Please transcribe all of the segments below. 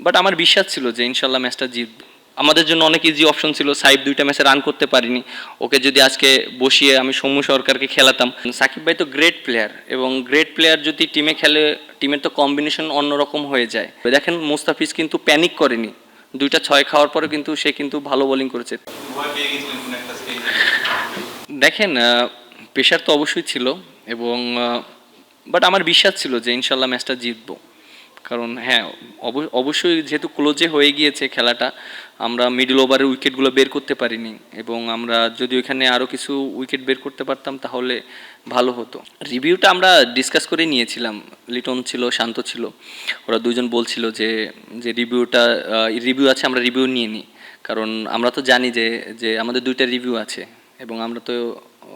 But আমার বিশ্বাস ছিল যে ইনশাল্লাহ ম্যাচটা জিতবে। আমাদের জন্য অনেক ইজি অপশন ছিল, সাইব 2টা ম্যাচে রান করতে পারিনি, ওকে যদি আজকে বসিয়ে আমি সৌম্য সরকারকে খেলাতাম। সাকিব ভাই তো গ্রেট প্লেয়ার, এবং গ্রেট প্লেয়ার যদি টিমে খেলে টিমের তো কম্বিনেশন অন্যরকম হয়ে যায়। দেখেন মুস্তাফিজ কিন্তু প্যানিক করেনি, 2টা 6 খাওয়ার পরে কিন্তু সে কিন্তু ভালো বোলিং করেছে। দেখেন প্রেশার তো অবশ্যই ছিল, এবং বাট আমার বিশ্বাস ছিল যে ইনশাল্লাহ ম্যাচটা জিতবো। কারণ হ্যাঁ, অবশ্যই যেহেতু ক্লোজে হয়ে গিয়েছে খেলাটা, আমরা মিডল ওভারের উইকেটগুলো বের করতে পারিনি, এবং আমরা যদি ওইখানে আরও কিছু উইকেট বের করতে পারতাম তাহলে ভালো হতো। রিভিউটা আমরা ডিসকাস করে নিয়েছিলাম, লিটন ছিল, শান্ত ছিল, ওরা দুজন বলছিল যে যে রিভিউ আছে, আমরা রিভিউ নিয়ে নিই। কারণ আমরা তো জানি যে যে আমাদের 2টা রিভিউ আছে, এবং আমরা তো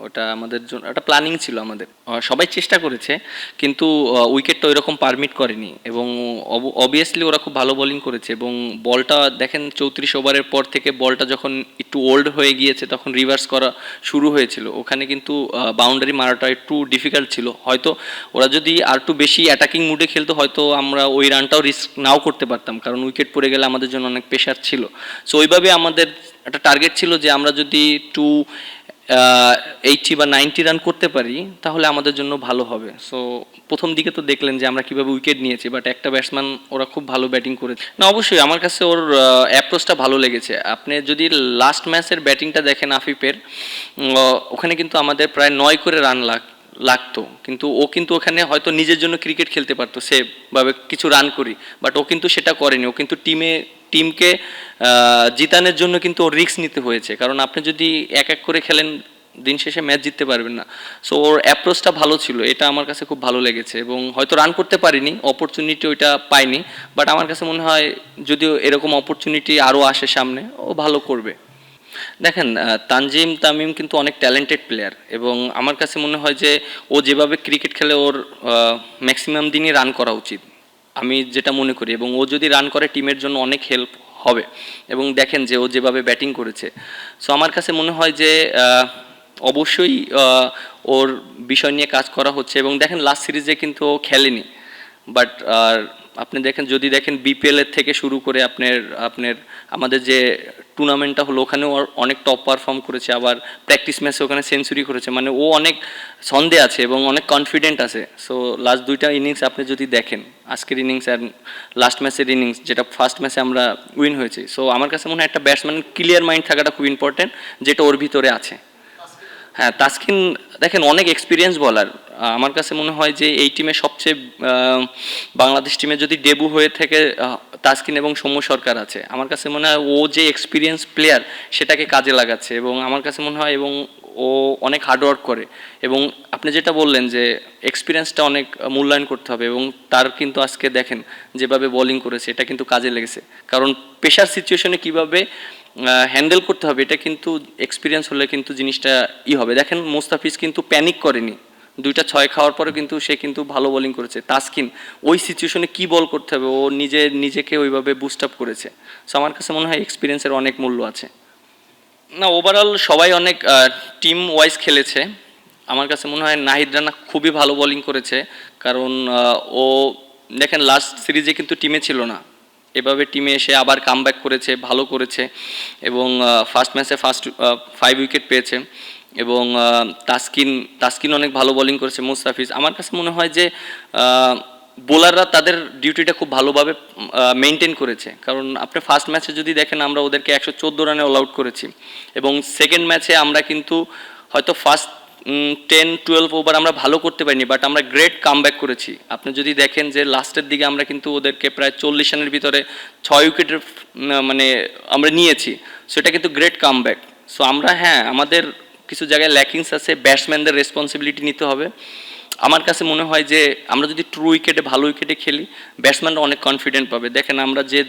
ওটা আমাদের জন্য একটা প্ল্যানিং ছিল আমাদের। সবাই চেষ্টা করেছে, কিন্তু উইকেটটা ওইরকম পারমিট করেনি, এবং অবভিয়াসলি ওরা খুব ভালো বোলিং করেছে। এবং বলটা দেখেন 34 ওভারের পর থেকে বলটা যখন একটু ওল্ড হয়ে গিয়েছে তখন রিভার্স করা শুরু হয়েছিল, ওখানে কিন্তু বাউন্ডারি মারাটা একটু ডিফিকাল্ট ছিল। হয়তো ওরা যদি আর একটু বেশি অ্যাটাকিং মুডে খেলতো হয়তো আমরা ওই রানটাও রিস্ক নাও করতে পারতাম, কারণ উইকেট পড়ে গেলে আমাদের জন্য অনেক প্রেশার ছিল। সো ওইভাবে আমাদের একটা টার্গেট ছিল যে আমরা যদি 80 বা 90 রান করতে পারি তাহলে আমাদের জন্য ভালো হবে। সো প্রথম দিকে তো দেখলেন যে আমরা কীভাবে উইকেট নিয়েছি, বাট একটা ব্যাটসম্যান ওরা খুব ভালো ব্যাটিং করেছে। না অবশ্যই আমার কাছে ওর অ্যাপ্রোচটা ভালো লেগেছে। আপনি যদি লাস্ট ম্যাচের ব্যাটিংটা দেখেন আফিফের, ওখানে কিন্তু আমাদের প্রায় 9 করে রান লাগতো, কিন্তু ও কিন্তু ওখানে হয়তো নিজের জন্য ক্রিকেট খেলতে পারতো সেভাবে কিছু রান করি, বাট ও কিন্তু সেটা করেনি। ও কিন্তু টিমকে জিতানোর জন্য কিন্তু ওর রিস্ক নিতে হয়েছে, কারণ আপনি যদি এক এক করে খেলেন দিন শেষে ম্যাচ জিততে পারবেন না। সো ওর অ্যাপ্রোচটা ভালো ছিল, এটা আমার কাছে খুব ভালো লেগেছে। এবং হয়তো রান করতে পারিনি, অপরচুনিটি ওইটা পাইনি, বাট আমার কাছে মনে হয় যদিও এরকম অপরচুনিটি আরও আসে সামনে, ও ভালো করবে। দেখেন তানজিম তামিম কিন্তু অনেক ট্যালেন্টেড প্লেয়ার, এবং আমার কাছে মনে হয় যে ও যেভাবে ক্রিকেট খেলে ওর ম্যাক্সিমাম দিনই রান করা উচিত, আমি যেটা মনে করি। এবং ও যদি রান করে টিমের জন্য অনেক হেল্প হবে। এবং দেখেন যে ও যেভাবে ব্যাটিং করেছে, সো আমার কাছে মনে হয় যে অবশ্যই ওর বিষয় নিয়ে কাজ করা হচ্ছে। এবং দেখেন লাস্ট সিরিজে কিন্তু ও খেলেনি, বাট আপনি দেখেন যদি দেখেন বিপিএলের থেকে শুরু করে আপনার আপনার আমাদের যে টুর্নামেন্টটা হলো ওখানেও অনেক টপ পারফর্ম করেছে, আবার প্র্যাকটিস ম্যাচে ওখানে সেঞ্চুরি করেছে, মানে ও অনেক ছন্দে আছে এবং অনেক কনফিডেন্ট আছে। সো লাস্ট 2টা ইনিংস আপনি যদি দেখেন, আজকের ইনিংস আর লাস্ট ম্যাচের ইনিংস, যেটা ফার্স্ট ম্যাচে আমরা উইন হয়েছি, সো আমার কাছে মনে হয় একটা ব্যাটসম্যানের ক্লিয়ার মাইন্ড থাকাটা খুব ইম্পর্টেন্ট, যেটা ওর ভিতরে আছে। হ্যাঁ, তাসকিন দেখেন অনেক এক্সপিরিয়েন্স বলার। আমার কাছে মনে হয় যে এই টিমে সবচেয়ে বাংলাদেশ টিমে যদি ডেবু হয়ে থেকে তাসকিন এবং সৌম্য সরকার আছে। আমার কাছে মনে হয় ও যে এক্সপিরিয়েন্স প্লেয়ার সেটাকে কাজে লাগাচ্ছে, এবং আমার কাছে মনে হয় এবং ও অনেক হার্ডওয়ার্ক করে। এবং আপনি যেটা বললেন যে এক্সপিরিয়েন্সটা অনেক মূল্যায়ন করতে হবে, এবং তার কিন্তু আজকে দেখেন যেভাবে বোলিং করেছে এটা কিন্তু কাজে লেগেছে। কারণ প্রেশার সিচুয়েশনে কীভাবে হ্যান্ডেল করতে হবে এটা কিন্তু এক্সপিরিয়েন্স হলে কিন্তু জিনিসটা হবে। দেখেন মুস্তাফিজ কিন্তু প্যানিক করেনি, 2টা 6 খাওয়ার পরে কিন্তু সে কিন্তু ভালো বোলিং করেছে। তাসকিন ওই সিচুয়েশনে কী বল করতে হবে ও নিজেকে ওইভাবে বুস্ট আপ করেছে। সো আমার কাছে মনে হয় এক্সপিরিয়েন্সের অনেক মূল্য আছে। না ওভারঅল সবাই অনেক টিম ওয়াইজ খেলেছে। আমার কাছে মনে হয় নাহিদ রানা খুবই ভালো বোলিং করেছে, কারণ ও দেখেন লাস্ট সিরিজে কিন্তু টিমে ছিল না, এভাবে টিমে এসে আবার কামব্যাক করেছে, ভালো করেছে। এবং ফার্স্ট ম্যাচে 5 উইকেট পেয়েছে। এবং তাসকিন অনেক ভালো বোলিং করেছে। মুস্তাফিজ, আমার কাছে মনে হয় যে বোলাররা তাদের ডিউটিটা খুব ভালোভাবে মেনটেন করেছে। কারণ আপনি ফার্স্ট ম্যাচে যদি দেখেন আমরা ওদেরকে 114 রানে অল আউট করেছি, এবং সেকেন্ড ম্যাচে আমরা কিন্তু হয়তো ফার্স্ট 10-12 ওভার আমরা ভালো করতে পারিনি, বাট আমরা গ্রেট কামব্যাক করেছি। আপনি যদি দেখেন যে লাস্টের দিকে আমরা কিন্তু ওদেরকে প্রায় 40 রানের ভিতরে 6 উইকেটের মানে আমরা নিয়েছি। সো এটা কিন্তু গ্রেট কামব্যাক। সো আমরা হ্যাঁ, আমাদের কিছু জায়গায় ল্যাকিংস আছে, ব্যাটসম্যানদের রেসপন্সিবিলিটি নিতে হবে। আমার কাছে মনে হয় যে আমরা যদি ট্রু উইকেটে ভালো উইকেটে খেলি ব্যাটসম্যানরা অনেক কনফিডেন্ট পাবে। দেখেন আমরা যে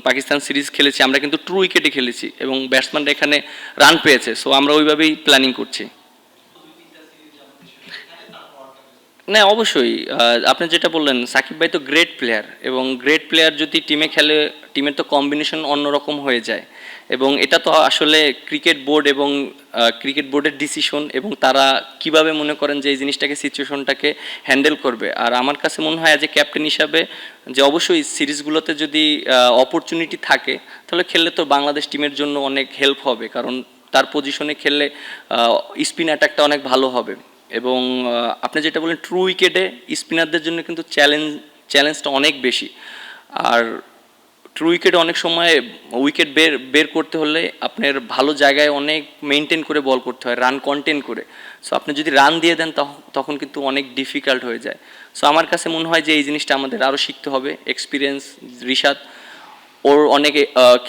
পাকিস্তান সিরিজ খেলেছি আমরা কিন্তু ট্রু উইকেটে খেলেছি, এবং ব্যাটসম্যানরা এখানে রান পেয়েছে। সো আমরা ওইভাবেই প্ল্যানিং করছি। না অবশ্যই আপনি যেটা বললেন সাকিব ভাই তো গ্রেট প্লেয়ার এবং গ্রেট প্লেয়ার যদি টিমে খেলে টিমের তো কম্বিনেশন অন্যরকম হয়ে যায় এবং এটা তো আসলে ক্রিকেট বোর্ড এবং ক্রিকেট বোর্ডের ডিসিশন এবং তারা কিভাবে মনে করেন যে এই জিনিসটাকে সিচুয়েশনটাকে হ্যান্ডেল করবে। আর আমার কাছে মনে হয় অ্যাজ এ ক্যাপ্টেন হিসাবে যে অবশ্যই সিরিজগুলোতে যদি অপরচুনিটি থাকে তাহলে খেললে তো বাংলাদেশ টিমের জন্য অনেক হেল্প হবে, কারণ তার পজিশনে খেললে স্পিন অ্যাটাকটা অনেক ভালো হবে এবং আপনি যেটা বলেন ট্রু উইকেটে স্পিনারদের জন্য কিন্তু চ্যালেঞ্জটা অনেক বেশি। আর ট্রু উইকেটে অনেক সময় উইকেট বের বের করতে হলে আপনার ভালো জায়গায় অনেক মেনটেন করে বল করতে হয়, রান কন্টেন করে। সো আপনি যদি রান দিয়ে দেন তখন কিন্তু অনেক ডিফিকাল্ট হয়ে যায়। সো আমার কাছে মনে হয় যে এই জিনিসটা আমাদের আরও শিখতে হবে। এক্সপিরিয়েন্স রিশাদ ওর অনেক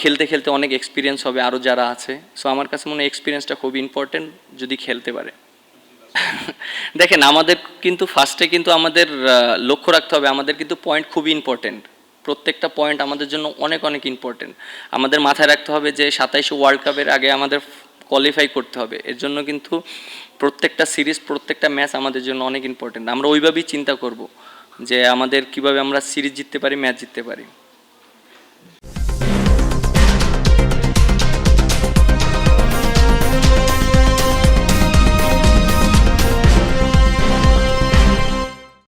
খেলতে খেলতে অনেক এক্সপিরিয়েন্স হবে আরও যারা আছে। সো আমার কাছে মনে হয় এক্সপিরিয়েন্সটা খুব ইম্পর্টেন্ট যদি খেলতে পারে। দেখেন আমাদের কিন্তু ফার্স্টে কিন্তু আমাদের লক্ষ্য রাখতে হবে, আমাদের কিন্তু পয়েন্ট খুবই ইম্পর্টেন্ট। প্রত্যেকটা পয়েন্ট আমাদের জন্য অনেক অনেক ইম্পর্টেন্ট। আমাদের মাথায় রাখতে হবে যে 27 ওয়ার্ল্ড কাপের আগে আমাদের কোয়ালিফাই করতে হবে। এর জন্য কিন্তু প্রত্যেকটা সিরিজ প্রত্যেকটা ম্যাচ আমাদের জন্য অনেক ইম্পর্টেন্ট। আমরা ওইভাবেই চিন্তা করব যে আমাদের কিভাবে আমরা সিরিজ জিততে পারি, ম্যাচ জিততে পারি।